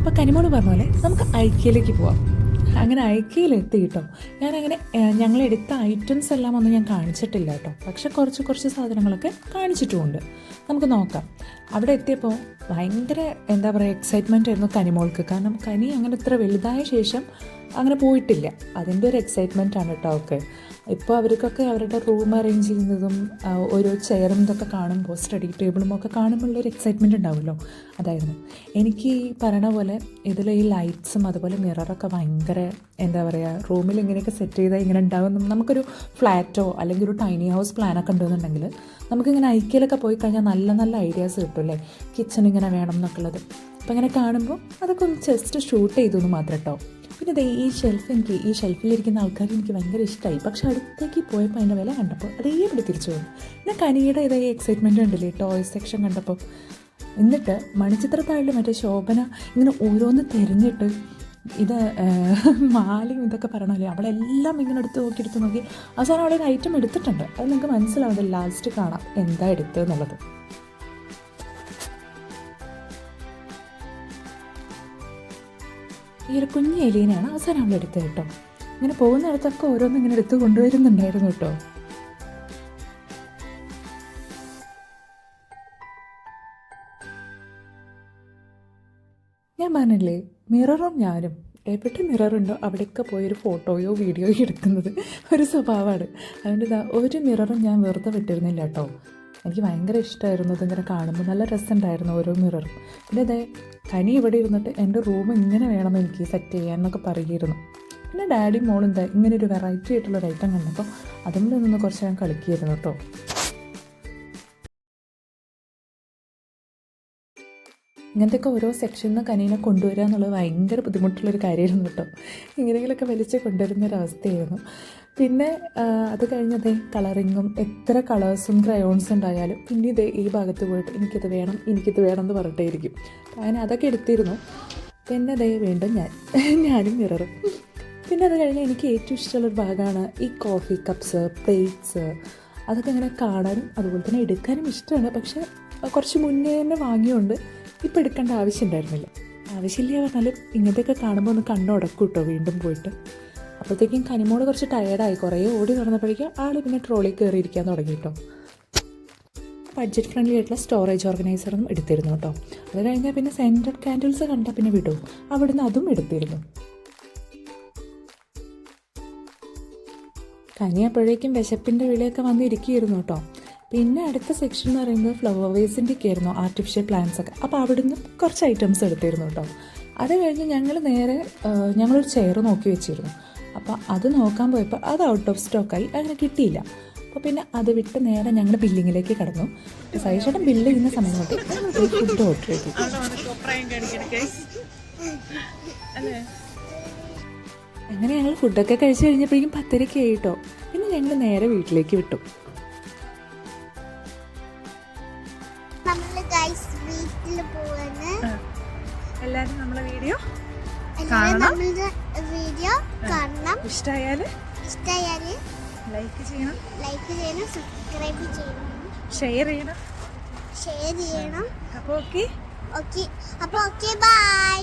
അപ്പോൾ കനിമോള് പറഞ്ഞ പോലെ നമുക്ക് ഐക്യയിലേക്ക് പോവാം. അങ്ങനെ ഐക്യയിലെത്തി കേട്ടോ. ഞാനങ്ങനെ ഞങ്ങളെടുത്ത ഐറ്റംസ് എല്ലാം ഒന്നും ഞാൻ കാണിച്ചിട്ടില്ല കേട്ടോ, പക്ഷെ കുറച്ച് സാധനങ്ങളൊക്കെ കാണിച്ചിട്ടുമുണ്ട്. നമുക്ക് നോക്കാം. അവിടെ എത്തിയപ്പോൾ ഭയങ്കര എന്താ പറയുക എക്സൈറ്റ്മെൻ്റ് ആയിരുന്നു കനിമോൾക്ക്. കാരണം കനി അങ്ങനെ ഇത്ര വലുതായ ശേഷം അങ്ങനെ പോയിട്ടില്ല. അതിൻ്റെ ഒരു എക്സൈറ്റ്മെൻ്റ് ആണ് കേട്ടോ അവൾക്ക്. ഇപ്പോൾ അവർക്കൊക്കെ അവരുടെ റൂം അറേഞ്ച് ചെയ്യുന്നതും ഓരോ ചെയറും ഇതൊക്കെ കാണുമ്പോൾ സ്റ്റഡി ടേബിളും ഒക്കെ കാണുമ്പോഴുള്ളൊരു എക്സൈറ്റ്മെൻറ്റ് ഉണ്ടാവുമല്ലോ, അതായിരുന്നു. എനിക്ക് ഈ പറയണ പോലെ ഇതിൽ ഈ ലൈറ്റ്സും അതുപോലെ മിററൊക്കെ ഭയങ്കര എന്താ പറയുക, റൂമിൽ ഇങ്ങനെയൊക്കെ സെറ്റ് ചെയ്താൽ ഇങ്ങനെ ഉണ്ടാകും. നമുക്കൊരു ഫ്ലാറ്റോ അല്ലെങ്കിൽ ഒരു ടൈനി ഹൗസ് പ്ലാനൊക്കെ ഉണ്ടെന്നുണ്ടെങ്കിൽ നമുക്കിങ്ങനെ ഐക്യയിലൊക്കെ പോയി കഴിഞ്ഞാൽ നല്ല നല്ല ഐഡിയാസ് കിട്ടും അല്ലേ, കിച്ചൺ ഇങ്ങനെ വേണം എന്നൊക്കെ ഉള്ളത്. അപ്പോൾ ഇങ്ങനെ കാണുമ്പോൾ അതൊക്കെ ഒന്ന് ജസ്റ്റ് ഷൂട്ട് ചെയ്തു എന്ന് മാത്രം കേട്ടോ. പിന്നെ ഇതേ ഈ ഷെൽഫിലിരിക്കുന്ന ആൾക്കാർ എനിക്ക് ഭയങ്കര ഇഷ്ടമായി. പക്ഷെ അടുത്തേക്ക് പോയപ്പോൾ അതിൻ്റെ വില കണ്ടപ്പോൾ അതേപടി തിരിച്ചു പോകും. പിന്നെ കനിയുടെ ഇതേ എക്സൈറ്റ്മെൻറ്റ് ഉണ്ടല്ലേ ടോയ്സ് സെക്ഷൻ കണ്ടപ്പോൾ. എന്നിട്ട് മണിച്ചിത്രത്താഴിൽ മറ്റേ ശോഭന ഇങ്ങനെ ഓരോന്ന് തിരഞ്ഞിട്ട് ഇത് മാലയും ഇതൊക്കെ പറയണമല്ലേ, അവളെല്ലാം ഇങ്ങനെ എടുത്ത് നോക്കി അവസാനം അവളൊരു ഐറ്റം എടുത്തിട്ടുണ്ട്. അത് നിങ്ങൾക്ക് മനസ്സിലാവുന്നത് ലാസ്റ്റ് കാണാം എന്താ എടുത്തതെന്നുള്ളത്. ഈ ഒരു കുഞ്ഞ് എലീനെയാണ് അവസാനം അവൾ എടുത്തത് കേട്ടോ. ഇങ്ങനെ പോകുന്നിടത്തൊക്കെ ഓരോന്നും ഇങ്ങനെ എടുത്ത് കൊണ്ടുവരുന്നുണ്ടായിരുന്നു കേട്ടോ. ഞാൻ പറഞ്ഞില്ലേ, മിററും ഞാനും എവിടെ മിററുണ്ടോ അവിടെയൊക്കെ പോയൊരു ഫോട്ടോയോ വീഡിയോയോ എടുക്കുന്നത് ഒരു സ്വഭാവമാണ്. അതുകൊണ്ട് ഒരു മിററും ഞാൻ വെറുതെ വിട്ടിരുന്നില്ല കേട്ടോ. എനിക്ക് ഭയങ്കര ഇഷ്ടമായിരുന്നു ഇതിങ്ങനെ കാണുമ്പോൾ. നല്ല രസമുണ്ടായിരുന്നു ഓരോ മിററും. പിന്നെ അതെ കനി ഇവിടെ ഇരുന്നിട്ട് എൻ്റെ റൂം ഇങ്ങനെ വേണം എനിക്ക് സെറ്റ് ചെയ്യാൻ എന്നൊക്കെ പറയുമായിരുന്നു. പിന്നെ ഡാഡി മോളും ഇങ്ങനെ ഒരു വെറൈറ്റി ആയിട്ടുള്ളൊരു ഐറ്റം കണ്ടപ്പോൾ അതുകൊണ്ട് നിന്ന് കുറച്ച് ഞാൻ കളിക്കുകയായിരുന്നു കേട്ടോ. ഇങ്ങനത്തെയൊക്കെ ഓരോ സെക്ഷനിൽ നിന്ന് കനീനെ കൊണ്ടുവരിക എന്നുള്ളത് ഭയങ്കര ബുദ്ധിമുട്ടുള്ളൊരു കാര്യമായിരുന്നു കേട്ടോ. ഇങ്ങനെയെങ്കിലൊക്കെ വലിച്ച് കൊണ്ടുവരുന്നൊരവസ്ഥയായിരുന്നു. പിന്നെ അത് കഴിഞ്ഞതേ കളറിങ്ങും എത്ര കളേഴ്സും ക്രയോൺസും ഉണ്ടായാലും പിന്നെ ഇതേ ഈ ഭാഗത്ത് പോയിട്ട് എനിക്കിത് വേണം എന്ന് പറഞ്ഞിട്ടേയിരിക്കും. അങ്ങനെ അതൊക്കെ എടുത്തിരുന്നു. പിന്നെ അതേ വീണ്ടും ഞാനും മിററും. പിന്നെ അത് കഴിഞ്ഞാൽ എനിക്ക് ഏറ്റവും ഇഷ്ടമുള്ളൊരു ഭാഗമാണ് ഈ കോഫി കപ്സ്, പ്ലേറ്റ്സ്. അതൊക്കെ ഇങ്ങനെ കാണാനും അതുപോലെ തന്നെ എടുക്കാനും ഇഷ്ടമാണ്. പക്ഷേ കുറച്ച് മുന്നേ തന്നെ വാങ്ങിയോണ്ട് ഇപ്പോൾ എടുക്കേണ്ട ആവശ്യമുണ്ടായിരുന്നില്ല. ആവശ്യമില്ല പറഞ്ഞാലും ഇങ്ങനത്തെയൊക്കെ കാണുമ്പോൾ ഒന്ന് കണ്ണുടക്കും കേട്ടോ വീണ്ടും പോയിട്ട്. അപ്പോഴത്തേക്കും കനിമോള് കുറച്ച് ടയേർഡായി. കുറേ ഓടി നടന്നപ്പോഴേക്കും ആൾ പിന്നെ ട്രോളിൽ കയറിയിരിക്കാൻ തുടങ്ങി കേട്ടോ. ബഡ്ജറ്റ് ഫ്രണ്ട്ലി ആയിട്ടുള്ള സ്റ്റോറേജ് ഓർഗനൈസറും എടുത്തിരുന്നു കേട്ടോ. അത് കഴിഞ്ഞാൽ പിന്നെ സെൻറ്റഡ് കാൻഡിൽസ് കണ്ടാൽ പിന്നെ വിടും, അവിടുന്ന് അതും എടുത്തിരുന്നു. കനി അപ്പോഴേക്കും വിശപ്പിൻ്റെ വിളിയൊക്കെ വന്നിരിക്കുകയായിരുന്നു കേട്ടോ. പിന്നെ അടുത്ത സെക്ഷൻ എന്ന് പറയുന്നത് ഫ്ലവർ വേസിൻ്റെയൊക്കെ ആയിരുന്നു, ആർട്ടിഫിഷ്യൽ പ്ലാന്റ്സ് ഒക്കെ. അപ്പോൾ അവിടുന്ന് കുറച്ച് ഐറ്റംസ് എടുത്തിരുന്നു കേട്ടോ. അത് കഴിഞ്ഞ് ഞങ്ങളൊരു ചെയർ നോക്കി വെച്ചിരുന്നു. അപ്പോൾ അത് നോക്കാൻ പോയപ്പോൾ അത് ഔട്ട് ഓഫ് സ്റ്റോക്കായി, അങ്ങനെ കിട്ടിയില്ല. അപ്പോൾ പിന്നെ അത് വിട്ട് നേരെ ഞങ്ങൾ ബില്ലിങ്ങിലേക്ക് കടന്നു. സൈഷേട്ടൻ ബില്ല് ചെയ്യുന്ന സമയം കൊണ്ട് ഫുഡ് ഓർഡർ ചെയ്തു. അങ്ങനെ ഞങ്ങൾ ഫുഡൊക്കെ കഴിച്ച് കഴിഞ്ഞപ്പോഴേക്കും 10:30 കേട്ടോ. പിന്നെ ഞങ്ങൾ നേരെ വീട്ടിലേക്ക് വിട്ടു. എല്ലാവരും നമ്മളെ വീഡിയോ കാണണം. ഇഷ്ടമായാൽ ലൈക്ക് ചെയ്യണം, സബ്സ്ക്രൈബ് ചെയ്യണം, ഷെയർ ചെയ്യണം. അപ്പോൾ ഓക്കെ ബൈ.